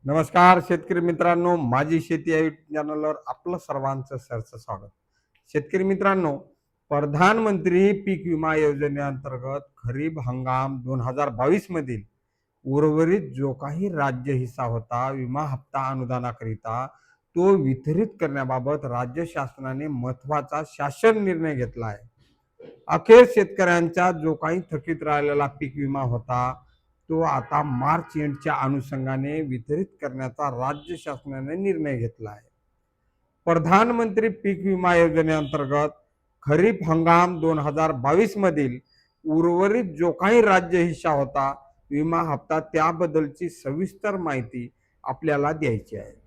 नमस्कार शेतकरी मित्रांनो, माझी शेती या यूट्यूब चॅनलवर आपलं सर्वांचं सहर्ष स्वागत. शेतकरी मित्रांनो, प्रधानमंत्री पीक विमा योजनेअंतर्गत खरीप हंगाम 2022 मधील उर्वरित जो काही राज्य हिस्सा होता विमा हप्ता अनुदानाकरिता तो वितरित करण्याबाबत राज्य शासनाने महत्वाचा शासन निर्णय घेतला आहे. अखेर शेतकऱ्यांचा जो काही थकीत राहिलेला पीक विमा होता तो आता मार्च एंडच्या अनुषंगाने वितरित करण्याचा राज्य शासनाने निर्णय घेतला आहे. प्रधानमंत्री पीक विमा योजनेअंतर्गत खरीप हंगाम 2022 मधील उर्वरित जो काही राज्य हिस्सा होता विमा हप्ता त्याबद्दलची सविस्तर माहिती आपल्याला द्यायची आहे.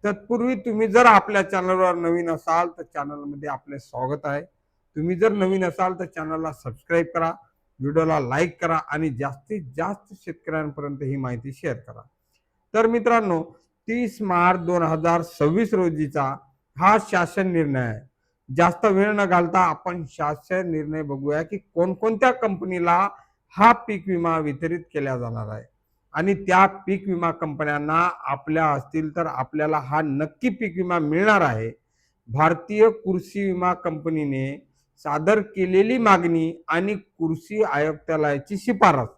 तत्पूर्वी तुम्ही जर आपल्या चॅनलवर नवीन असाल तर चॅनलमध्ये आपले स्वागत आहे. तुम्ही जर नवीन असाल तर चॅनलला सबस्क्राईब करा, व्हिडिओला लाईक करा आणि जास्तीत जास्त शेतकऱ्यांपर्यंत ही माहिती शेअर करा. तर मित्रांनो, 30 मार्च 2026 रोजीचा हा शासन निर्णय आहे. जास्त वेळ न घालता आपण शासन निर्णय बघूया की कोणकोणत्या कंपनीला हा पीक विमा वितरित केला जाणार आहे आणि त्या पीक विमा कंपन्यांना आपल्या असतील तर आपल्याला हा नक्की पीक विमा मिळणार आहे. भारतीय कृषी विमा कंपनीने सादर केलेली मागणी आणि कृषी आयुक्तालयाची शिफारस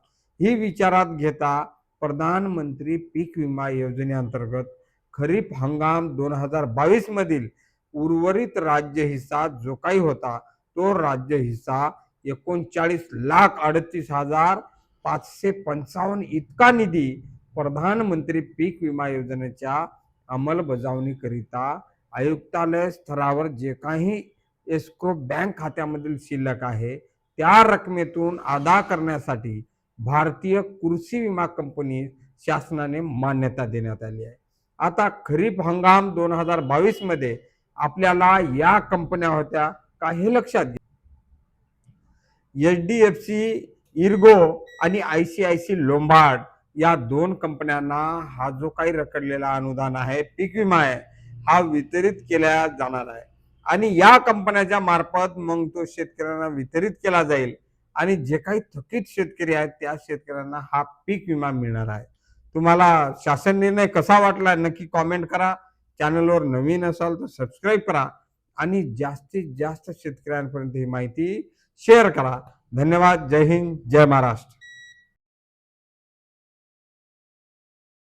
ही विचारात घेता प्रधानमंत्री पीक विमा योजनेअंतर्गत खरीप हंगाम 2022 मधील उर्वरित राज्य हिस्सा जो काही होता तो राज्य हिस्सा 39,38,555 इतका निधी प्रधानमंत्री पीक विमा योजनेच्या अंमलबजावणीकरिता आयुक्तालय स्तरावर जे काही एस्क्रो बँक खात्यामधील शिल्लक आहे त्या रकमेतून अदा करण्यासाठी भारतीय कृषी विमा कंपनी शासनाने मान्यता देण्यात आली आहे. आता खरीप हंगाम 2022 मध्ये आपल्याला या कंपन्या होत्या का हे लक्षात घ्या. HDFC, इर्गो आणि ICICI लोंबार्ड या दोन कंपन्यांना हा जो काही रखडलेला अनुदान आहे पीक विमा आहे हा वितरित केला जाणार आहे आणि या कंपन्यांच्या मार्फत मग तो शेतकऱ्यांना वितरित केला जाईल आणि जे काही थकीत शेतकरी आहेत त्या शेतकऱ्यांना हा पीक विमा मिळणार आहे. तुम्हाला शासन निर्णय कसा वाटला नक्की कॉमेंट करा. चॅनलवर नवीन असाल तर सबस्क्राईब करा आणि जास्तीत जास्त शेतकऱ्यांपर्यंत ही माहिती शेअर करा. धन्यवाद. जय हिंद, जय महाराष्ट्र.